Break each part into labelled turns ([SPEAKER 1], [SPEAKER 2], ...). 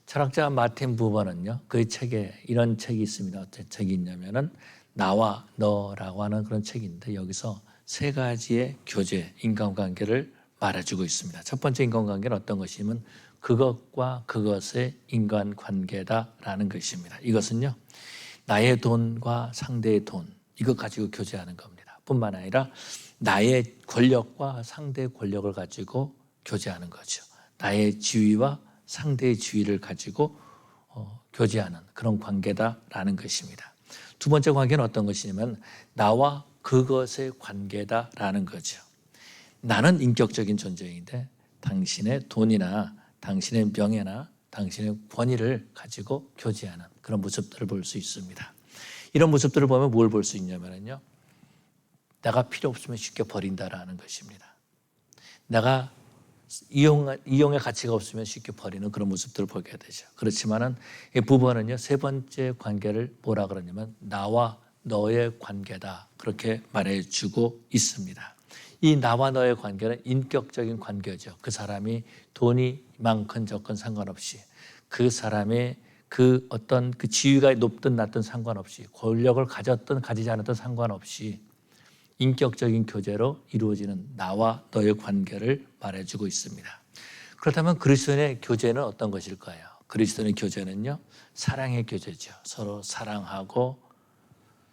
[SPEAKER 1] 철학자 마틴 부버는요, 그 책에 이런 책이 있습니다. 어떤 책이 있냐면은 나와 너라고 하는 그런 책인데 여기서 세 가지의 교제, 인간관계를 말해주고 있습니다. 첫 번째 인간관계는 어떤 것이면 그것과 그것의 인간관계다라는 것입니다. 이것은요, 나의 돈과 상대의 돈, 이것 가지고 교제하는 겁니다. 뿐만 아니라 나의 권력과 상대의 권력을 가지고 교제하는 거죠. 나의 지위와 상대의 지위를 가지고 교제하는 그런 관계다라는 것입니다. 두 번째 관계는 어떤 것이냐면 나와 그것의 관계다라는 거죠. 나는 인격적인 존재인데 당신의 돈이나 당신의 명예나 당신의 권위를 가지고 교제하는 그런 모습들을 볼 수 있습니다. 이런 모습들을 보면 뭘 볼 수 있냐면요, 내가 필요 없으면 쉽게 버린다라는 것입니다. 내가 이용의 가치가 없으면 쉽게 버리는 그런 모습들을 보게 되죠. 그렇지만은 부부는요, 세 번째 관계를 뭐라 그러냐면 나와 너의 관계다, 그렇게 말해주고 있습니다. 이 나와 너의 관계는 인격적인 관계죠. 그 사람이 돈이 많건 적건 상관없이, 그 사람의 그 어떤 그 지위가 높든 낮든 상관없이, 권력을 가졌든 가지지 않았든 상관없이 인격적인 교제로 이루어지는 나와 너의 관계를 말해주고 있습니다. 그렇다면 그리스도인의 교제는 어떤 것일까요? 그리스도인의 교제는요, 사랑의 교제죠. 서로 사랑하고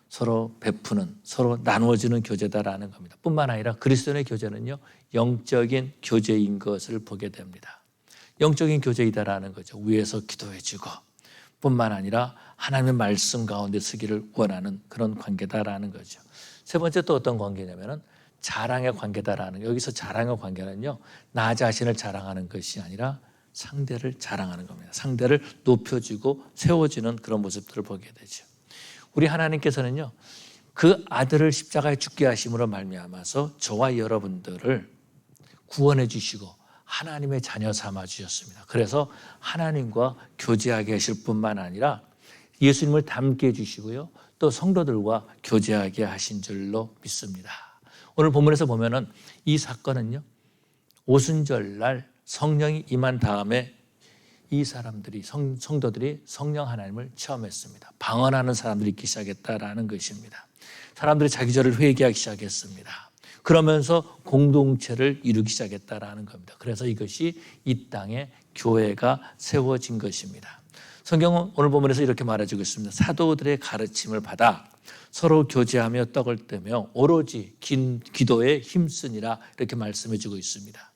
[SPEAKER 1] 서로 베푸는, 서로 나누어주는 교제다라는 겁니다. 뿐만 아니라 그리스도인의 교제는요, 영적인 교제인 것을 보게 됩니다. 영적인 교제이다라는 거죠. 위에서 기도해주고 뿐만 아니라 하나님의 말씀 가운데 서기를 원하는 그런 관계다라는 거죠. 세 번째 또 어떤 관계냐면은 자랑의 관계다라는, 여기서 자랑의 관계는요, 나 자신을 자랑하는 것이 아니라 상대를 자랑하는 겁니다. 상대를 높여주고 세워주는 그런 모습들을 보게 되죠. 우리 하나님께서는요, 그 아들을 십자가에 죽게 하심으로 말미암아서 저와 여러분들을 구원해 주시고 하나님의 자녀 삼아 주셨습니다. 그래서 하나님과 교제하게 하실 뿐만 아니라 예수님을 닮게 해주시고요, 또 성도들과 교제하게 하신 줄로 믿습니다. 오늘 본문에서 보면은 이 사건은요, 오순절날 성령이 임한 다음에 이 사람들이, 성도들이 성령 하나님을 체험했습니다. 방언하는 사람들이 있기 시작했다라는 것입니다. 사람들이 자기 죄를 회개하기 시작했습니다. 그러면서 공동체를 이루기 시작했다라는 겁니다. 그래서 이것이 이 땅에 교회가 세워진 것입니다. 성경은 오늘 본문에서 이렇게 말해주고 있습니다. 사도들의 가르침을 받아 서로 교제하며 떡을 떼며 오로지 기도에 힘쓰니라, 이렇게 말씀해주고 있습니다.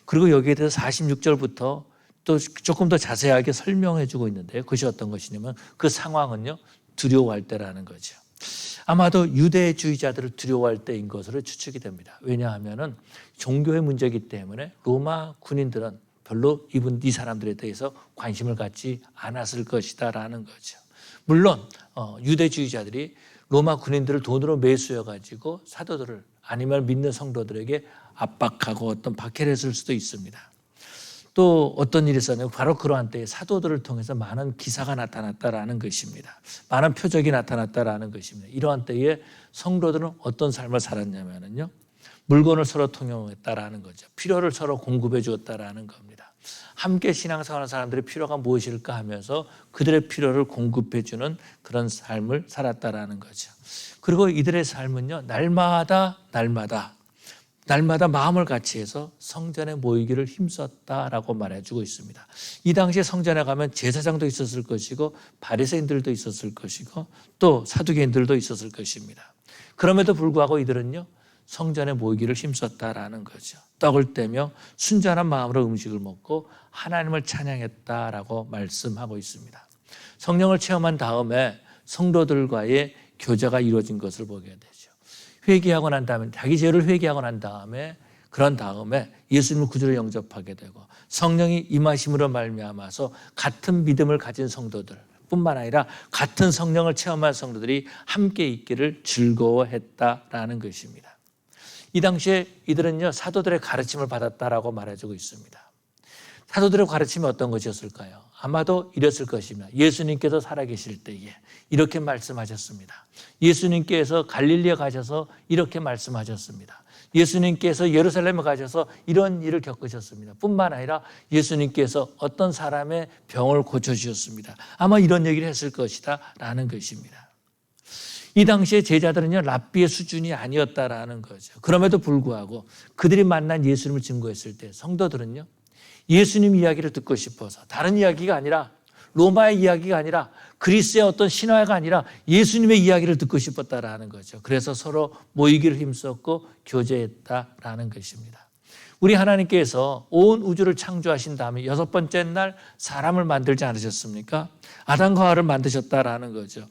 [SPEAKER 1] 그리고 여기에 대해서 46절부터 또 조금 더 자세하게 설명해주고 있는데요, 그것이 어떤 것이냐면 그 상황은요, 두려워할 때라는 거죠. 아마도 유대주의자들을 두려워할 때인 것으로 추측이 됩니다. 왜냐하면 종교의 문제이기 때문에 로마 군인들은 별로 이 사람들에 대해서 관심을 갖지 않았을 것이다라는 거죠. 물론 유대주의자들이 로마 군인들을 돈으로 매수해가지고 사도들을, 아니면 믿는 성도들에게 압박하고 어떤 박해를 했을 수도 있습니다. 또 어떤 일이 있었냐면 바로 그러한 때에 사도들을 통해서 많은 기사가 나타났다라는 것입니다. 많은 표적이 나타났다라는 것입니다. 이러한 때에 성도들은 어떤 삶을 살았냐면요, 물건을 서로 통용했다라는 거죠. 필요를 서로 공급해 주었다라는 겁니다. 함께 신앙생활하는 사람들의 필요가 무엇일까 하면서 그들의 필요를 공급해 주는 그런 삶을 살았다라는 거죠. 그리고 이들의 삶은요, 날마다 마음을 같이 해서 성전에 모이기를 힘썼다라고 말해주고 있습니다. 이 당시에 성전에 가면 제사장도 있었을 것이고 바리새인들도 있었을 것이고 또 사두개인들도 있었을 것입니다. 그럼에도 불구하고 이들은요, 성전에 모이기를 힘썼다라는 거죠. 떡을 떼며 순전한 마음으로 음식을 먹고 하나님을 찬양했다라고 말씀하고 있습니다. 성령을 체험한 다음에 성도들과의 교제가 이루어진 것을 보게 되죠. 회개하고 난 다음에, 자기 죄를 회개하고 난 다음에, 그런 다음에 예수님을 구주로 영접하게 되고 성령이 임하심으로 말미암아서 같은 믿음을 가진 성도들 뿐만 아니라 같은 성령을 체험한 성도들이 함께 있기를 즐거워했다라는 것입니다. 이 당시에 이들은요, 사도들의 가르침을 받았다라고 말해주고 있습니다. 사도들의 가르침이 어떤 것이었을까요? 아마도 이랬을 것입니다. 예수님께서 살아계실 때에 이렇게 말씀하셨습니다. 예수님께서 갈릴리에 가셔서 이렇게 말씀하셨습니다. 예수님께서 예루살렘에 가셔서 이런 일을 겪으셨습니다. 뿐만 아니라 예수님께서 어떤 사람의 병을 고쳐주셨습니다. 아마 이런 얘기를 했을 것이다 라는 것입니다. 이 당시에 제자들은요, 랍비의 수준이 아니었다라는 거죠. 그럼에도 불구하고 그들이 만난 예수님을 증거했을 때 성도들은요, 예수님 이야기를 듣고 싶어서, 다른 이야기가 아니라, 로마의 이야기가 아니라, 그리스의 어떤 신화가 아니라 예수님의 이야기를 듣고 싶었다라는 거죠. 그래서 서로 모이기를 힘썼고 교제했다라는 것입니다. 우리 하나님께서 온 우주를 창조하신 다음에 여섯 번째 날 사람을 만들지 않으셨습니까? 아담과 하와를 만드셨다라는 거죠.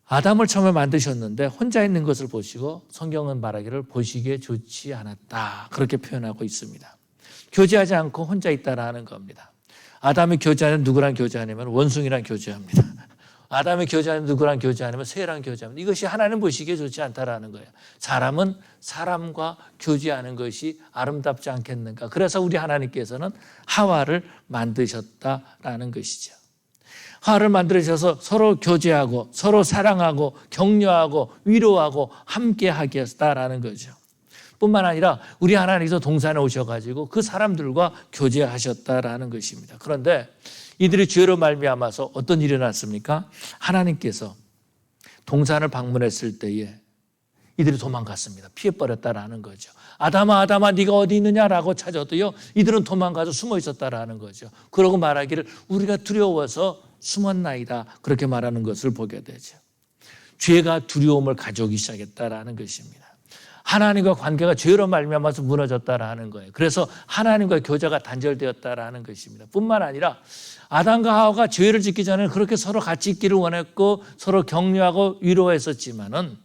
[SPEAKER 1] 아담을 처음에 만드셨는데 혼자 있는 것을 보시고 성경은 말하기를 보시기에 좋지 않았다, 그렇게 표현하고 있습니다. 교제하지 않고 혼자 있다라는 겁니다. 아담이 교제하는 누구랑 교제하냐면 원숭이랑 교제합니다. 아담이 교제하는 누구랑 교제하냐면 새랑 교제합니다. 이것이 하나님 보시기에 좋지 않다라는 거예요. 사람은 사람과 교제하는 것이 아름답지 않겠는가. 그래서 우리 하나님께서는 하와를 만드셨다라는 것이죠. 하와를 만들어주셔서 서로 교제하고 서로 사랑하고 격려하고 위로하고 함께 하게 했다라는 거죠. 뿐만 아니라 우리 하나님께서 동산에 오셔가지고 그 사람들과 교제하셨다라는 것입니다. 그런데 이들이 죄로 말미암아서 어떤 일이 났습니까? 하나님께서 동산을 방문했을 때에 이들이 도망갔습니다. 피해버렸다라는 거죠. 아담아 아담아 네가 어디 있느냐라고 찾아도요, 이들은 도망가서 숨어 있었다라는 거죠. 그러고 말하기를 우리가 두려워서 숨었나이다, 그렇게 말하는 것을 보게 되죠. 죄가 두려움을 가져오기 시작했다라는 것입니다. 하나님과 관계가 죄로 말미암아서 무너졌다라는 거예요. 그래서 하나님과 교제가 단절되었다라는 것입니다. 뿐만 아니라 아담과 하와가 죄를 짓기 전에는 그렇게 서로 같이 있기를 원했고 서로 격려하고 위로했었지만은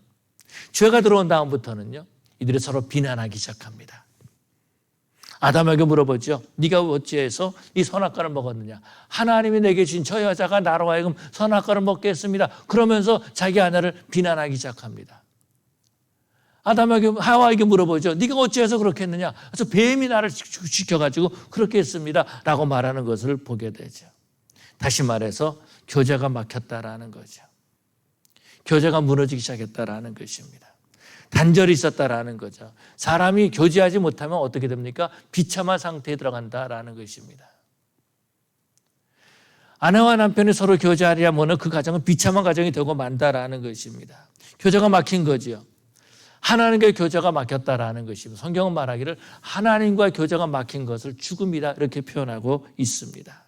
[SPEAKER 1] 죄가 들어온 다음부터는요, 이들이 서로 비난하기 시작합니다. 아담에게 물어보죠. 네가 어찌해서 이 선악과를 먹었느냐? 하나님이 내게 주신 저 여자가 나로 하여금 선악과를 먹게 했습니다. 그러면서 자기 아내를 비난하기 시작합니다. 아담에게 하와에게 물어보죠. 네가 어찌해서 그렇게 했느냐? 그래서 뱀이 나를 시켜가지고 그렇게 했습니다 라고 말하는 것을 보게 되죠. 다시 말해서 교제가 막혔다라는 거죠. 교제가 무너지기 시작했다라는 것입니다. 단절이 있었다라는 거죠. 사람이 교제하지 못하면 어떻게 됩니까? 비참한 상태에 들어간다라는 것입니다. 아내와 남편이 서로 교제하려면 그 가정은 비참한 가정이 되고 만다라는 것입니다. 교제가 막힌 거죠. 하나님과의 교제가 막혔다라는 것입니다. 성경은 말하기를 하나님과 교제가 막힌 것을 죽음이다, 이렇게 표현하고 있습니다.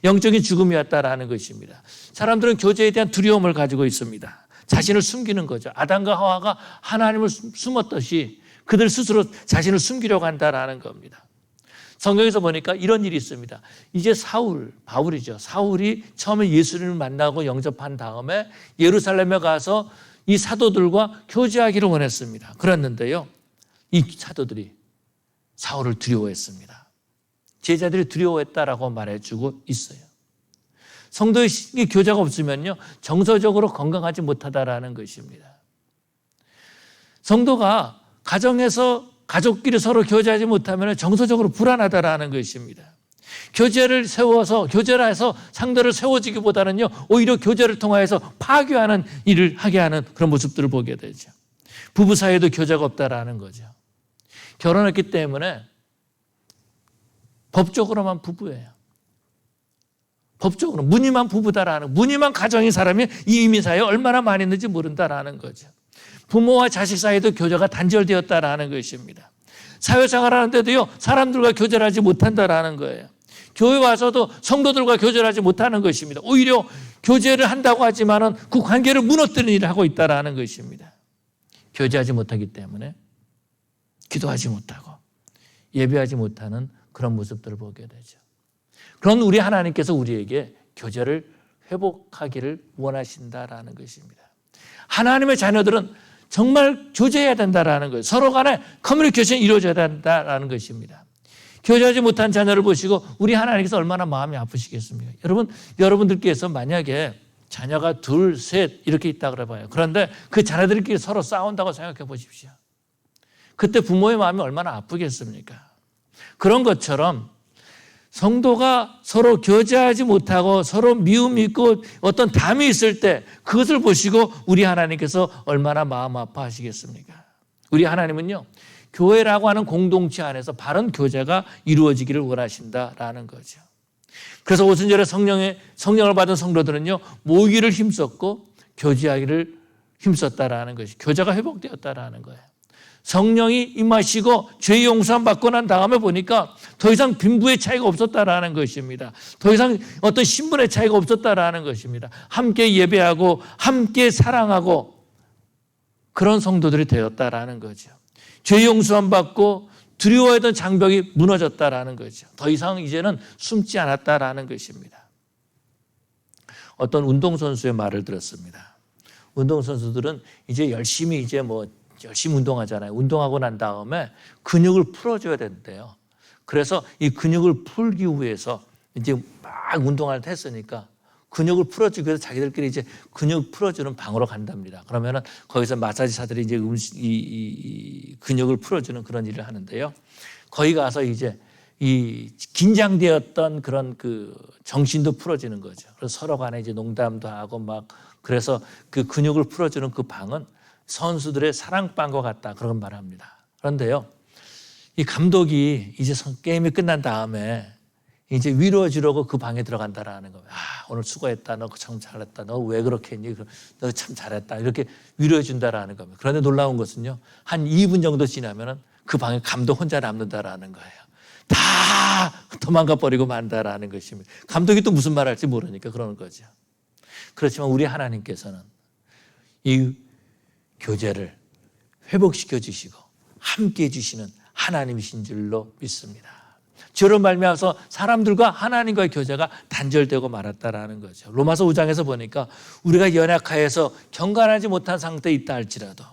[SPEAKER 1] 영적인 죽음이었다라는 것입니다. 사람들은 교제에 대한 두려움을 가지고 있습니다. 자신을 숨기는 거죠. 아담과 하와가 하나님을 숨었듯이 그들 스스로 자신을 숨기려고 한다라는 겁니다. 성경에서 보니까 이런 일이 있습니다. 이제 바울이죠. 사울이 처음에 예수님을 만나고 영접한 다음에 예루살렘에 가서 이 사도들과 교제하기를 원했습니다. 그랬는데요, 이 사도들이 사울을 두려워했습니다. 제자들이 두려워했다라고 말해주고 있어요. 성도의 교제가 없으면요, 정서적으로 건강하지 못하다라는 것입니다. 성도가 가정에서 가족끼리 서로 교제하지 못하면 정서적으로 불안하다라는 것입니다. 교제를 해서 상대를 세워주기보다는요, 오히려 교제를 통하여서 파괴하는 일을 하게 하는 그런 모습들을 보게 되죠. 부부 사이에도 교제가 없다라는 거죠. 결혼했기 때문에 법적으로만 부부예요. 법적으로 무늬만 부부다라는, 무늬만 가정인 사람이 이 이민 사이에 얼마나 많이 있는지 모른다라는 거죠. 부모와 자식 사이에도 교제가 단절되었다라는 것입니다. 사회생활 하는데도요, 사람들과 교제를 하지 못한다라는 거예요. 교회 와서도 성도들과 교제를 하지 못하는 것입니다. 오히려 교제를 한다고 하지만은 그 관계를 무너뜨리는 일을 하고 있다라는 것입니다. 교제하지 못하기 때문에 기도하지 못하고 예배하지 못하는 그런 모습들을 보게 되죠. 그런 우리 하나님께서 우리에게 교제를 회복하기를 원하신다라는 것입니다. 하나님의 자녀들은 정말 교제해야 된다라는 거예요. 서로 간에 커뮤니케이션이 이루어져야 된다라는 것입니다. 교제하지 못한 자녀를 보시고 우리 하나님께서 얼마나 마음이 아프시겠습니까? 여러분들께서 만약에 자녀가 둘, 셋 이렇게 있다 그래봐요. 그런데 그 자녀들끼리 서로 싸운다고 생각해 보십시오. 그때 부모의 마음이 얼마나 아프겠습니까? 그런 것처럼 성도가 서로 교제하지 못하고 서로 미움이 있고 어떤 담이 있을 때 그것을 보시고 우리 하나님께서 얼마나 마음 아파하시겠습니까? 우리 하나님은요, 교회라고 하는 공동체 안에서 바른 교제가 이루어지기를 원하신다라는 거죠. 그래서 오순절에 성령을 받은 성도들은요, 모이기를 힘썼고 교제하기를 힘썼다라는 것이, 교제가 회복되었다라는 거예요. 성령이 임하시고 죄 용서함 받고 난 다음에 보니까 더 이상 빈부의 차이가 없었다라는 것입니다. 더 이상 어떤 신분의 차이가 없었다라는 것입니다. 함께 예배하고 함께 사랑하고 그런 성도들이 되었다라는 거죠. 죄 용서함 받고 두려워했던 장벽이 무너졌다라는 거죠. 더 이상 이제는 숨지 않았다라는 것입니다. 어떤 운동선수의 말을 들었습니다. 운동선수들은 이제 열심히 운동하잖아요. 운동하고 난 다음에 근육을 풀어줘야 된대요. 그래서 이 근육을 풀기 위해서 이제 막 운동을 했으니까 근육을 풀어주기 위해서 자기들끼리 이제 근육 풀어주는 방으로 간답니다. 그러면은 거기서 마사지사들이 이제 이 근육을 풀어주는 그런 일을 하는데요. 거기 가서 이제 이 긴장되었던 그런 그 정신도 풀어지는 거죠. 그래서 서로 간에 이제 농담도 하고 막, 그래서 그 근육을 풀어주는 그 방은 선수들의 사랑방과 같다, 그런 말을 합니다. 그런데요, 이 감독이 이제 게임이 끝난 다음에 이제 위로해 주려고 그 방에 들어간다라는 거예요. 오늘 수고했다. 너 참 잘했다. 너 왜 그렇게 했니? 너 참 잘했다. 이렇게 위로해 준다라는 겁니다. 그런데 놀라운 것은요, 한 2분 정도 지나면은 그 방에 감독 혼자 남는다라는 거예요. 다 도망가 버리고 만다라는 것입니다. 감독이 또 무슨 말 할지 모르니까 그러는 거죠. 그렇지만 우리 하나님께서는 이 교제를 회복시켜 주시고 함께 해 주시는 하나님이신 줄로 믿습니다. 저로 말미암아서 사람들과 하나님과의 교제가 단절되고 말았다라는 거죠. 로마서 5장에서 보니까 우리가 연약하여서 경건하지 못한 상태에 있다 할지라도,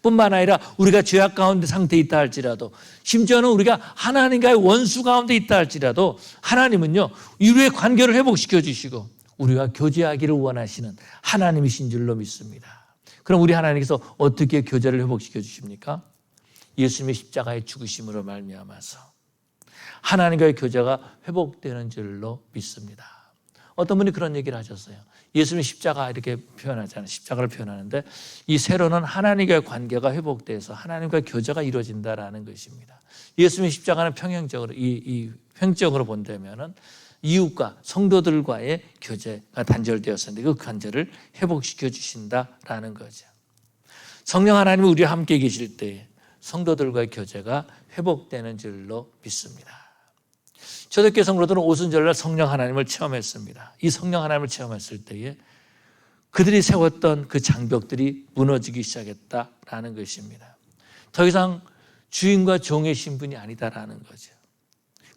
[SPEAKER 1] 뿐만 아니라 우리가 죄악 가운데 상태에 있다 할지라도, 심지어는 우리가 하나님과의 원수 가운데 있다 할지라도 하나님은요, 우리의 관계를 회복시켜 주시고 우리와 교제하기를 원하시는 하나님이신 줄로 믿습니다. 그럼 우리 하나님께서 어떻게 교제를 회복시켜 주십니까? 예수님의 십자가의 죽으심으로 말미암아서 하나님과의 교제가 회복되는 줄로 믿습니다. 어떤 분이 그런 얘기를 하셨어요. 예수님의 십자가 이렇게 표현하잖아요. 십자가를 표현하는데 이 세로는 하나님과의 관계가 회복돼서 하나님과의 교제가 이루어진다라는 것입니다. 예수님의 십자가는 평행적으로 이 횡적으로 본다면은 이웃과 성도들과의 교제가 단절되었었는데 그 관계를 회복시켜 주신다라는 거죠. 성령 하나님이 우리와 함께 계실 때에 성도들과의 교제가 회복되는 줄로 믿습니다. 초대교회 성도들은 오순절날 성령 하나님을 체험했습니다. 이 성령 하나님을 체험했을 때에 그들이 세웠던 그 장벽들이 무너지기 시작했다라는 것입니다. 더 이상 주인과 종의 신분이 아니다라는 거죠.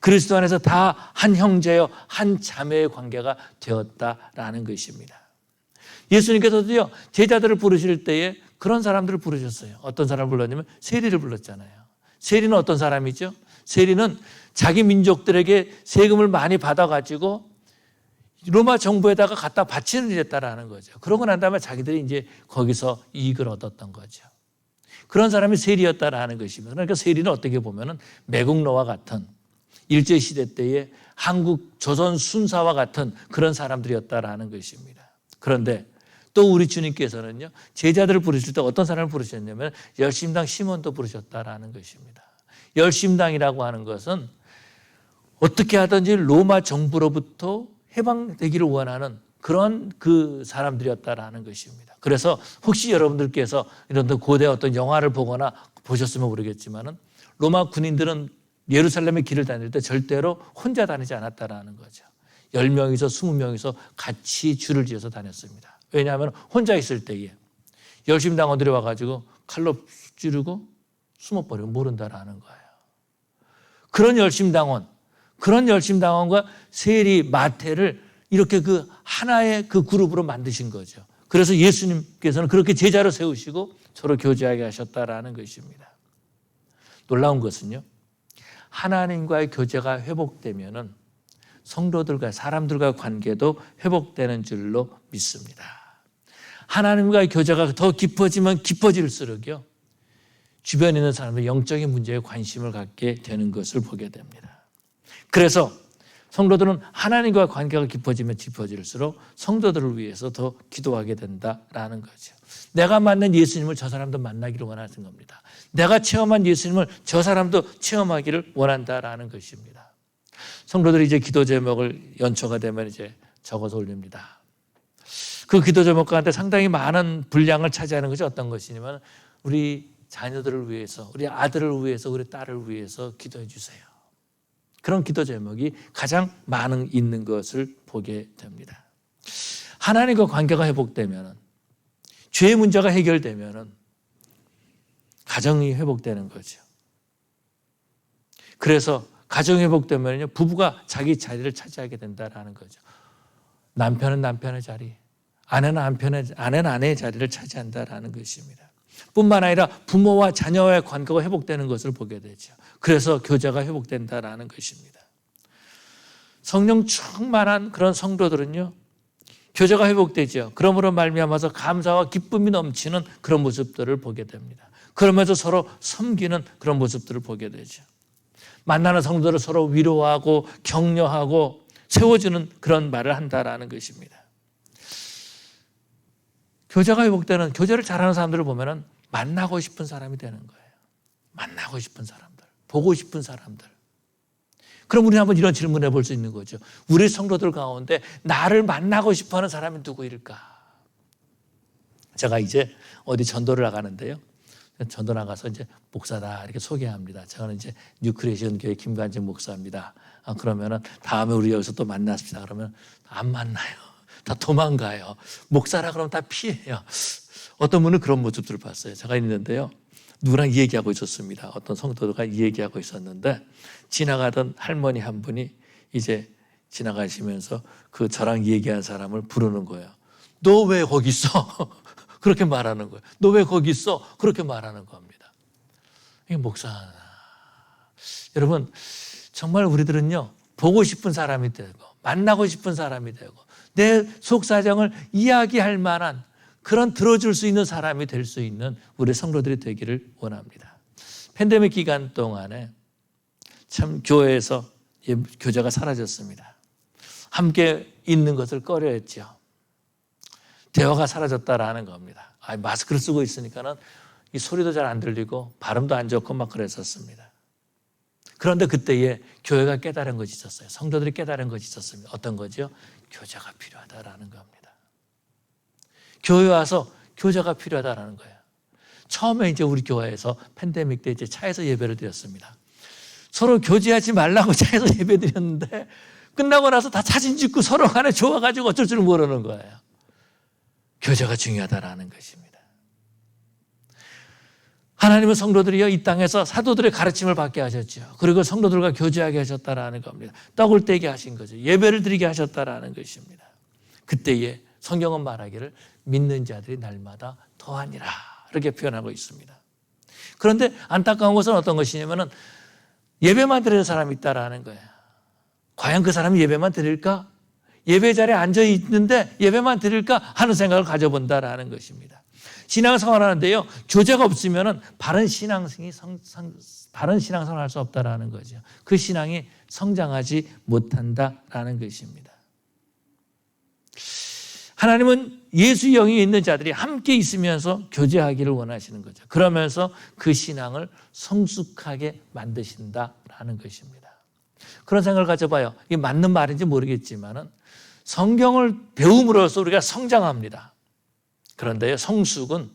[SPEAKER 1] 그리스도 안에서 다 한 형제요 한 자매의 관계가 되었다라는 것입니다. 예수님께서도요, 제자들을 부르실 때에 그런 사람들을 부르셨어요. 어떤 사람을 불렀냐면 세리를 불렀잖아요. 세리는 어떤 사람이죠? 세리는 자기 민족들에게 세금을 많이 받아가지고 로마 정부에다가 갖다 바치는 일이었다라는 거죠. 그러고 난 다음에 자기들이 이제 거기서 이익을 얻었던 거죠. 그런 사람이 세리였다라는 것입니다. 그러니까 세리는 어떻게 보면은 매국노와 같은 일제시대 때의 한국 조선 순사와 같은 그런 사람들이었다라는 것입니다. 그런데 또 우리 주님께서는요, 제자들을 부르실 때 어떤 사람을 부르셨냐면 열심당 시몬도 부르셨다라는 것입니다. 열심당이라고 하는 것은 어떻게 하든지 로마 정부로부터 해방되기를 원하는 그런 그 사람들이었다라는 것입니다. 그래서 혹시 여러분들께서 이런 고대 어떤 영화를 보거나 보셨으면 모르겠지만은 로마 군인들은 예루살렘의 길을 다닐 때 절대로 혼자 다니지 않았다라는 거죠. 10명이서 20명이서 같이 줄을 지어서 다녔습니다. 왜냐하면 혼자 있을 때에 열심당원들이 와가지고 칼로 찌르고 숨어버리고 모른다라는 거예요. 그런 열심당원과 세리, 마태를 이렇게 그 하나의 그 그룹으로 만드신 거죠. 그래서 예수님께서는 그렇게 제자로 세우시고 서로 교제하게 하셨다라는 것입니다. 놀라운 것은요, 하나님과의 교제가 회복되면은 성도들과 사람들과의 관계도 회복되는 줄로 믿습니다. 하나님과의 교제가 더 깊어지면 깊어질수록요, 주변에 있는 사람들 영적인 문제에 관심을 갖게 되는 것을 보게 됩니다. 그래서 성도들은 하나님과 관계가 깊어지면 깊어질수록 성도들을 위해서 더 기도하게 된다라는 거죠. 내가 만난 예수님을 저 사람도 만나기를 원하는 겁니다. 내가 체험한 예수님을 저 사람도 체험하기를 원한다라는 것입니다. 성도들이 이제 기도 제목을 연초가 되면 이제 적어서 올립니다. 그 기도 제목 가운데 상당히 많은 분량을 차지하는 것이 어떤 것이냐면 우리 자녀들을 위해서, 우리 아들을 위해서, 우리 딸을 위해서 기도해 주세요. 그런 기도 제목이 가장 많은 있는 것을 보게 됩니다. 하나님과 관계가 회복되면, 죄의 문제가 해결되면 가정이 회복되는 거죠. 그래서 가정이 회복되면 부부가 자기 자리를 차지하게 된다는 거죠. 남편은 남편의 자리, 아내는 아내의 자리를 차지한다는 것입니다. 뿐만 아니라 부모와 자녀와의 관계가 회복되는 것을 보게 되죠. 그래서 교제가 회복된다는 것입니다. 성령 충만한 그런 성도들은요, 교제가 회복되죠. 그러므로 말미암아서 감사와 기쁨이 넘치는 그런 모습들을 보게 됩니다. 그러면서 서로 섬기는 그런 모습들을 보게 되죠. 만나는 성도들을 서로 위로하고 격려하고 세워주는 그런 말을 한다라는 것입니다. 교제가 회복되는, 교제를 잘하는 사람들을 보면 만나고 싶은 사람이 되는 거예요. 만나고 싶은 사람들, 보고 싶은 사람들. 그럼 우리는 한번 이런 질문을 해볼 수 있는 거죠. 우리 성도들 가운데 나를 만나고 싶어하는 사람이 누구일까? 제가 이제 어디 전도를 나가는데요. 전도 나가서 이제 목사다 이렇게 소개합니다. 저는 이제 뉴크리에이션 교회 김관진 목사입니다. 그러면은 다음에 우리 여기서 또 만났습니다. 그러면 안 만나요. 다 도망가요. 목사라 그러면 다 피해요. 어떤 분은 그런 모습들을 봤어요. 제가 있는데요. 누구랑 얘기하고 있었습니다. 어떤 성도가 얘기하고 있었는데 지나가던 할머니 한 분이 이제 지나가시면서 그 저랑 얘기한 사람을 부르는 거예요. 너 왜 거기 있어? 그렇게 말하는 거예요. 너 왜 거기 있어? 그렇게 말하는 겁니다. 이게 목사. 여러분, 정말 우리들은요, 보고 싶은 사람이 되고, 만나고 싶은 사람이 되고, 내 속사정을 이야기할 만한 그런 들어줄 수 있는 사람이 될 수 있는 우리 성도들이 되기를 원합니다. 팬데믹 기간 동안에 참 교회에서 교제가 사라졌습니다. 함께 있는 것을 꺼려했죠. 대화가 사라졌다라는 겁니다. 마스크를 쓰고 있으니까는 이 소리도 잘 안 들리고 발음도 안 좋고 막 그랬었습니다. 그런데 그때에 교회가 깨달은 것이 있었어요. 성도들이 깨달은 것이 있었습니다. 어떤 거죠? 교제가 필요하다라는 겁니다. 교회 와서 교제가 필요하다라는 거예요. 처음에 이제 우리 교회에서 팬데믹 때 이제 차에서 예배를 드렸습니다. 서로 교제하지 말라고 차에서 예배 드렸는데 끝나고 나서 다 사진 찍고 서로 간에 좋아가지고 어쩔 줄 모르는 거예요. 교제가 중요하다라는 것입니다. 하나님은 성도들이요, 이 땅에서 사도들의 가르침을 받게 하셨죠. 그리고 성도들과 교제하게 하셨다라는 겁니다. 떡을 떼게 하신 거죠. 예배를 드리게 하셨다라는 것입니다. 그때에 성경은 말하기를 믿는 자들이 날마다 더하니라 이렇게 표현하고 있습니다. 그런데 안타까운 것은 어떤 것이냐면은 예배만 드리는 사람이 있다라는 거예요. 과연 그 사람이 예배만 드릴까? 예배 자리에 앉아 있는데 예배만 드릴까 하는 생각을 가져본다라는 것입니다. 신앙생활 하는데요, 교제가 없으면은 바른 신앙생활 할 수 없다라는 거죠. 그 신앙이 성장하지 못한다라는 것입니다. 하나님은 예수 영이 있는 자들이 함께 있으면서 교제하기를 원하시는 거죠. 그러면서 그 신앙을 성숙하게 만드신다라는 것입니다. 그런 생각을 가져봐요. 이게 맞는 말인지 모르겠지만은 성경을 배움으로써 우리가 성장합니다. 그런데 성숙은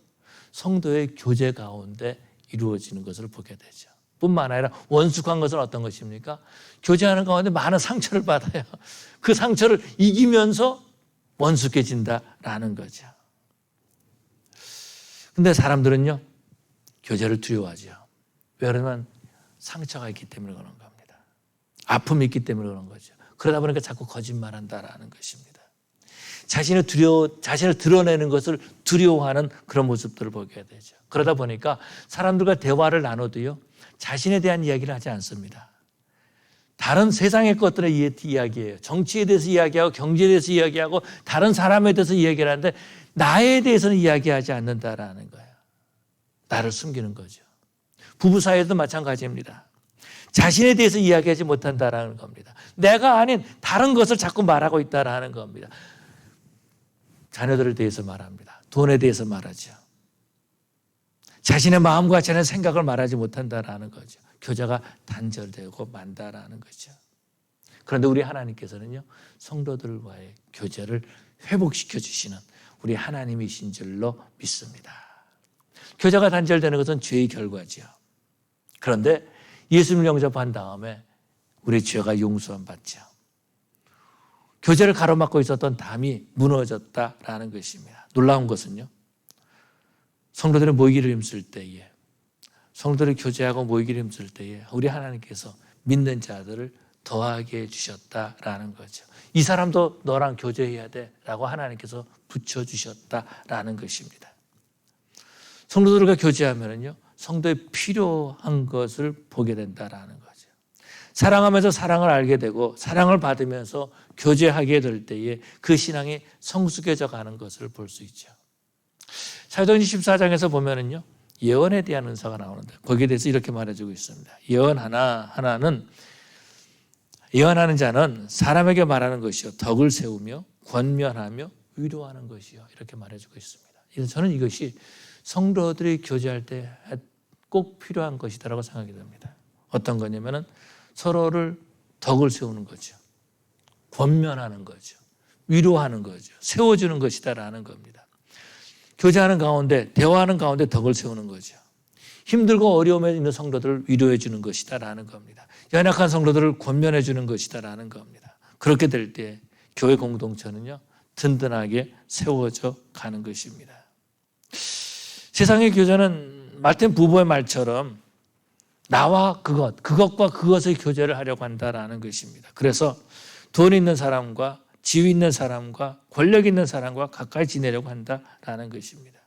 [SPEAKER 1] 성도의 교제 가운데 이루어지는 것을 보게 되죠. 뿐만 아니라 원숙한 것은 어떤 것입니까? 교제하는 가운데 많은 상처를 받아요. 그 상처를 이기면서 원숙해진다라는 거죠. 근데 사람들은요, 교제를 두려워하죠. 왜 그러면 상처가 있기 때문에 그런 겁니다. 아픔이 있기 때문에 그런 거죠. 그러다 보니까 자꾸 거짓말한다라는 것입니다. 자신을 드러내는 것을 두려워하는 그런 모습들을 보게 되죠. 그러다 보니까 사람들과 대화를 나눠도요, 자신에 대한 이야기를 하지 않습니다. 다른 세상의 것들의 이야기예요. 정치에 대해서 이야기하고 경제에 대해서 이야기하고 다른 사람에 대해서 이야기를 하는데 나에 대해서는 이야기하지 않는다라는 거예요. 나를 숨기는 거죠. 부부 사이에도 마찬가지입니다. 자신에 대해서 이야기하지 못한다라는 겁니다. 내가 아닌 다른 것을 자꾸 말하고 있다라는 겁니다. 자녀들에 대해서 말합니다. 돈에 대해서 말하죠. 자신의 마음과 자신의 생각을 말하지 못한다라는 거죠. 교제가 단절되고 만다라는 거죠. 그런데 우리 하나님께서는요, 성도들과의 교제를 회복시켜 주시는 우리 하나님이신 줄로 믿습니다. 교제가 단절되는 것은 죄의 결과죠. 그런데 예수님을 영접한 다음에 우리 죄가 용서함 받죠. 교제를 가로막고 있었던 담이 무너졌다라는 것입니다. 놀라운 것은요, 성도들이 모이기를 힘쓸 때에, 성도들이 교제하고 모이기를 힘쓸 때에 우리 하나님께서 믿는 자들을 더하게 해주셨다라는 거죠. 이 사람도 너랑 교제해야 돼라고 하나님께서 붙여주셨다라는 것입니다. 성도들과 교제하면요, 성도의 필요한 것을 보게 된다라는 거죠. 사랑하면서 사랑을 알게 되고 사랑을 받으면서 교제하게 될 때에 그 신앙이 성숙해져 가는 것을 볼 수 있죠. 사도행전 14장에서 보면은요, 예언에 대한 은사가 나오는데 거기에 대해서 이렇게 말해주고 있습니다. 예언하는 자는 사람에게 말하는 것이요, 덕을 세우며 권면하며 위로하는 것이요, 이렇게 말해주고 있습니다. 그래서 저는 이것이 성도들이 교제할 때 꼭 필요한 것이다라고 생각이 됩니다. 어떤 거냐면은 서로를 덕을 세우는 거죠. 권면하는 거죠. 위로하는 거죠. 세워주는 것이다라는 겁니다. 교제하는 가운데, 대화하는 가운데 덕을 세우는 거죠. 힘들고 어려움에 있는 성도들을 위로해 주는 것이다라는 겁니다. 연약한 성도들을 권면해 주는 것이다라는 겁니다. 그렇게 될 때 교회 공동체는요, 든든하게 세워져 가는 것입니다. 세상의 교제는 말된 부부의 말처럼 나와 그것과 그것의 교제를 하려고 한다라는 것입니다. 그래서 돈 있는 사람과 지위 있는 사람과 권력 있는 사람과 가까이 지내려고 한다라는 것입니다.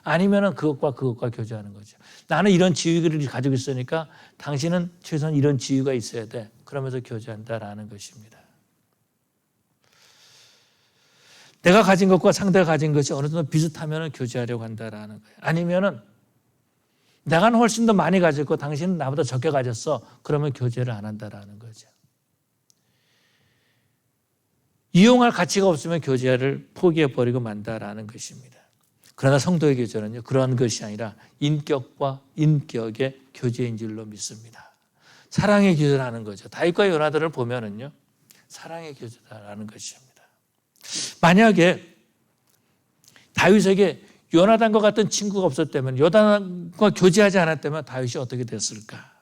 [SPEAKER 1] 아니면은 그것과 교제하는 거죠. 나는 이런 지위를 가지고 있으니까 당신은 최소한 이런 지위가 있어야 돼. 그러면서 교제한다라는 것입니다. 내가 가진 것과 상대가 가진 것이 어느 정도 비슷하면 교제하려고 한다라는 거예요. 아니면은 내가 훨씬 더 많이 가졌고 당신은 나보다 적게 가졌어. 그러면 교제를 안 한다라는 거죠. 이용할 가치가 없으면 교제를 포기해버리고 만다라는 것입니다. 그러나 성도의 교제는요, 그러한 것이 아니라 인격과 인격의 교제인 줄로 믿습니다. 사랑의 교제를 하는 거죠. 다윗과 요나단을 보면은요, 사랑의 교제다라는 것입니다. 만약에 다윗에게 요나단과 같은 친구가 없었다면, 요나단과 교제하지 않았다면 다윗이 어떻게 됐을까?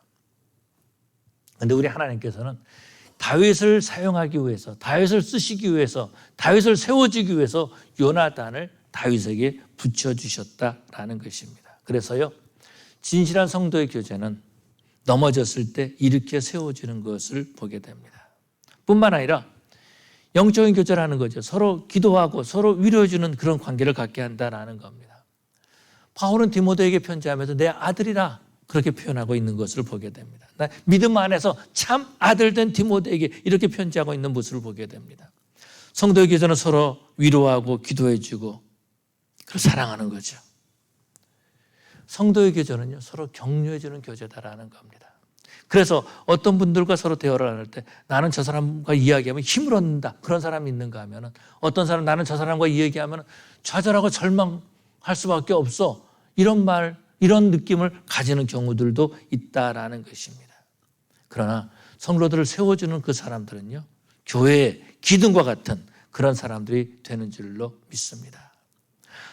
[SPEAKER 1] 그런데 우리 하나님께서는 다윗을 사용하기 위해서, 다윗을 쓰시기 위해서, 다윗을 세워주기 위해서 요나단을 다윗에게 붙여주셨다라는 것입니다. 그래서요, 진실한 성도의 교제는 넘어졌을 때 일으켜 세워주는 것을 보게 됩니다. 뿐만 아니라 영적인 교제라는 거죠. 서로 기도하고 서로 위로해주는 그런 관계를 갖게 한다는 겁니다. 바울은 디모데에게 편지하면서 내 아들이라 그렇게 표현하고 있는 것을 보게 됩니다. 믿음 안에서 참 아들된 디모데에게 이렇게 편지하고 있는 모습을 보게 됩니다. 성도의 교제는 서로 위로하고 기도해주고 사랑하는 거죠. 성도의 교제는요, 서로 격려해주는 교제다라는 겁니다. 그래서 어떤 분들과 서로 대화를 할 때 나는 저 사람과 이야기하면 힘을 얻는다. 그런 사람이 있는가 하면은, 어떤 사람 나는 저 사람과 이야기하면 좌절하고 절망할 수밖에 없어. 이런 말, 이런 느낌을 가지는 경우들도 있다라는 것입니다. 그러나 성도들을 세워주는 그 사람들은요, 교회의 기둥과 같은 그런 사람들이 되는 줄로 믿습니다.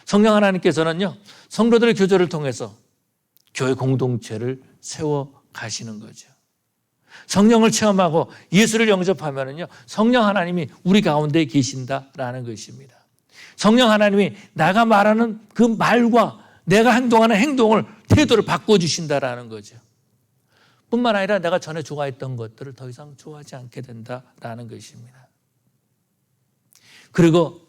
[SPEAKER 1] 성령 하나님께서는요, 성도들의 교제를 통해서 교회 공동체를 세워 가시는 거죠. 성령을 체험하고 예수를 영접하면은요, 성령 하나님이 우리 가운데 계신다라는 것입니다. 성령 하나님이 내가 말하는 그 말과 내가 행동하는 행동을, 태도를 바꿔주신다라는 거죠. 뿐만 아니라 내가 전에 좋아했던 것들을 더 이상 좋아하지 않게 된다라는 것입니다. 그리고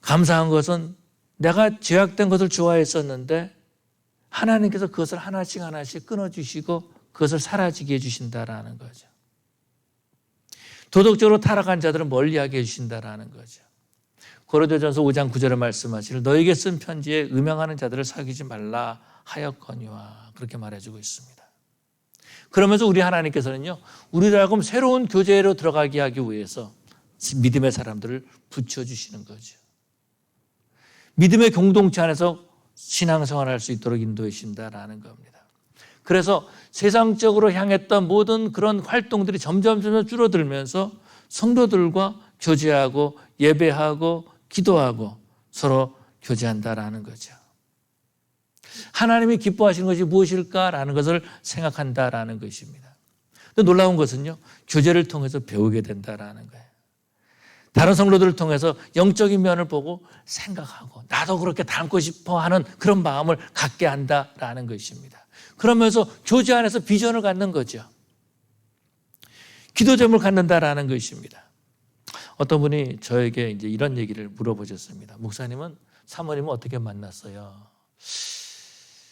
[SPEAKER 1] 감사한 것은 내가 죄악된 것을 좋아했었는데 하나님께서 그것을 하나씩 하나씩 끊어주시고 그것을 사라지게 해주신다라는 거죠. 도덕적으로 타락한 자들은 멀리하게 해주신다라는 거죠. 고린도전서 5장 9절에 말씀하시길 너에게 쓴 편지에 음행하는 자들을 사귀지 말라 하였거니와 그렇게 말해주고 있습니다. 그러면서 우리 하나님께서는요, 우리를 하여금 새로운 교제로 들어가게 하기 위해서 믿음의 사람들을 붙여주시는 거죠. 믿음의 공동체 안에서 신앙생활을 할 수 있도록 인도해 주신다라는 겁니다. 그래서 세상적으로 향했던 모든 그런 활동들이 점점 줄어들면서 성도들과 교제하고 예배하고 기도하고 서로 교제한다라는 거죠. 하나님이 기뻐하시는 것이 무엇일까라는 것을 생각한다라는 것입니다. 또 놀라운 것은요, 교제를 통해서 배우게 된다라는 거예요. 다른 성도들을 통해서 영적인 면을 보고 생각하고 나도 그렇게 닮고 싶어 하는 그런 마음을 갖게 한다라는 것입니다. 그러면서 교제 안에서 비전을 갖는 거죠. 기도점을 갖는다라는 것입니다. 어떤 분이 저에게 이제 이런 얘기를 물어보셨습니다. 목사님은 사모님은 어떻게 만났어요?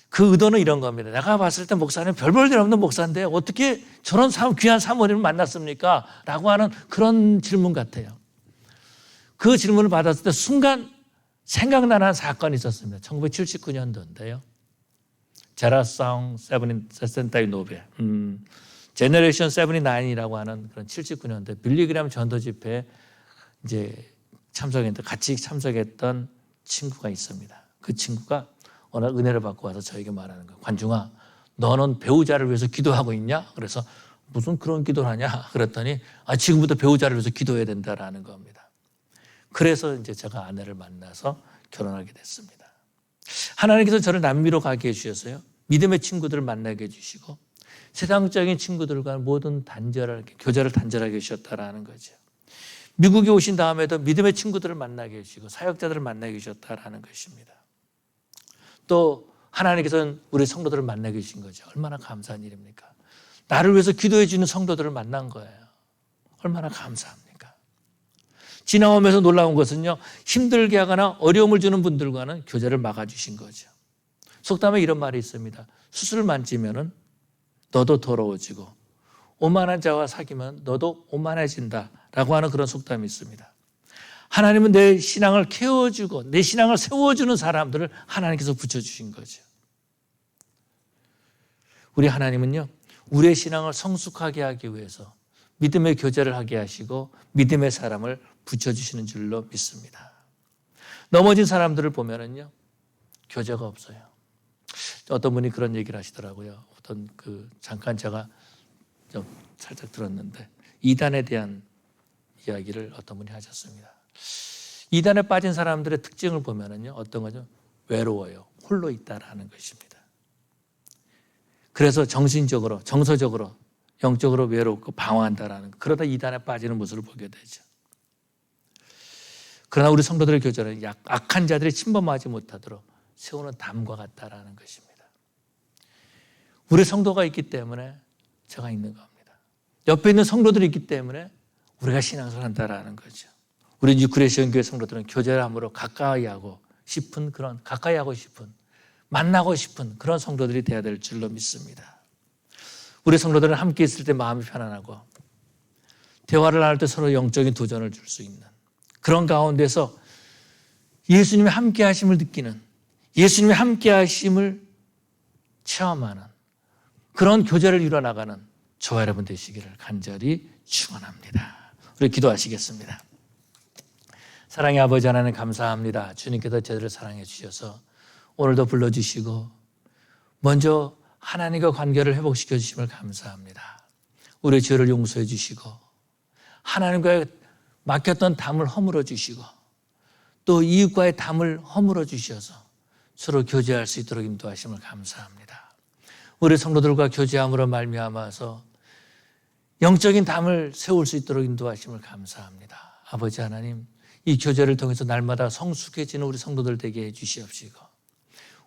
[SPEAKER 1] 그 의도는 이런 겁니다. 내가 봤을 때 목사님 별 볼 일 없는 목사인데 어떻게 저런 귀한 사모님을 만났습니까? 라고 하는 그런 질문 같아요. 그 질문을 받았을 때 순간 생각나는 사건이 있었습니다. 1979년도인데요. 제라상 79 제너레이션 79이라고 하는 그런 79년도 빌리그램 전도 집회에 이제 같이 참석했던 친구가 있습니다. 그 친구가 어느 은혜를 받고 와서 저에게 말하는 거예요. 관중아, 너는 배우자를 위해서 기도하고 있냐? 그래서 무슨 그런 기도를 하냐? 그랬더니 지금부터 배우자를 위해서 기도해야 된다라는 겁니다. 그래서 이제 제가 아내를 만나서 결혼하게 됐습니다. 하나님께서 저를 남미로 가게 해주셔서요, 믿음의 친구들을 만나게 해주시고 세상적인 친구들과 모든 교제를 단절하게 해주셨다라는 거죠. 미국에 오신 다음에도 믿음의 친구들을 만나게 해주시고 사역자들을 만나게 해주셨다라는 것입니다. 또 하나님께서는 우리 성도들을 만나게 해주신 거죠. 얼마나 감사한 일입니까? 나를 위해서 기도해 주는 성도들을 만난 거예요. 얼마나 감사합니까? 지나오면서 놀라운 것은요, 힘들게 하거나 어려움을 주는 분들과는 교제를 막아주신 거죠. 속담에 이런 말이 있습니다. 숯을 만지면은 너도 더러워지고 오만한 자와 사귀면 너도 오만해진다라고 하는 그런 속담이 있습니다. 하나님은 내 신앙을 키워주고 내 신앙을 세워주는 사람들을 하나님께서 붙여주신 거죠. 우리 하나님은요, 우리의 신앙을 성숙하게 하기 위해서 믿음의 교제를 하게 하시고 믿음의 사람을 붙여주시는 줄로 믿습니다. 넘어진 사람들을 보면은요, 교제가 없어요. 어떤 분이 그런 얘기를 하시더라고요. 잠깐 제가 좀 살짝 들었는데, 이단에 대한 이야기를 어떤 분이 하셨습니다. 이단에 빠진 사람들의 특징을 보면은요, 어떤 거죠? 외로워요. 홀로 있다라는 것입니다. 그래서 정신적으로, 정서적으로, 영적으로 외롭고 방황한다라는, 그러다 이단에 빠지는 모습을 보게 되죠. 그러나 우리 성도들의 교제는 악한 자들이 침범하지 못하도록 세우는 담과 같다라는 것입니다. 우리 성도가 있기 때문에 제가 있는 겁니다. 옆에 있는 성도들이 있기 때문에 우리가 신앙생활을 한다라는 거죠. 우리 뉴크레이션 교회 성도들은 교제를 함으로 가까이 하고 싶은, 만나고 싶은 그런 성도들이 되어야 될 줄로 믿습니다. 우리 성도들은 함께 있을 때 마음이 편안하고 대화를 나눌 때 서로 영적인 도전을 줄 수 있는 그런 가운데서 예수님의 함께 하심을 느끼는, 예수님의 함께 하심을 체험하는 그런 교제를 이뤄나가는 저와 여러분 되시기를 간절히 축원합니다. 우리 기도하시겠습니다. 사랑의 아버지 하나님 감사합니다. 주님께서 저희를 사랑해 주셔서 오늘도 불러주시고 먼저 하나님과 관계를 회복시켜 주심을 감사합니다. 우리의 죄를 용서해 주시고 하나님과의 막혔던 담을 허물어 주시고 또 이웃과의 담을 허물어 주셔서 서로 교제할 수 있도록 인도하심을 감사합니다. 우리 성도들과 교제함으로 말미암아서 영적인 담을 세울 수 있도록 인도하심을 감사합니다. 아버지 하나님, 이 교제를 통해서 날마다 성숙해지는 우리 성도들 되게 해 주시옵시고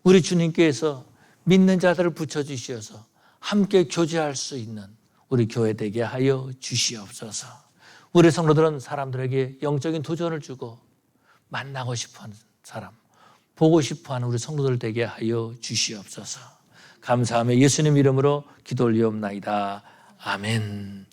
[SPEAKER 1] 우리 주님께서 믿는 자들을 붙여주셔서 함께 교제할 수 있는 우리 교회 되게 하여 주시옵소서. 우리 성도들은 사람들에게 영적인 도전을 주고 만나고 싶어하는 사람, 보고 싶어하는 우리 성도들 되게 하여 주시옵소서. 감사하며 예수님 이름으로 기도 올리옵나이다. 아멘.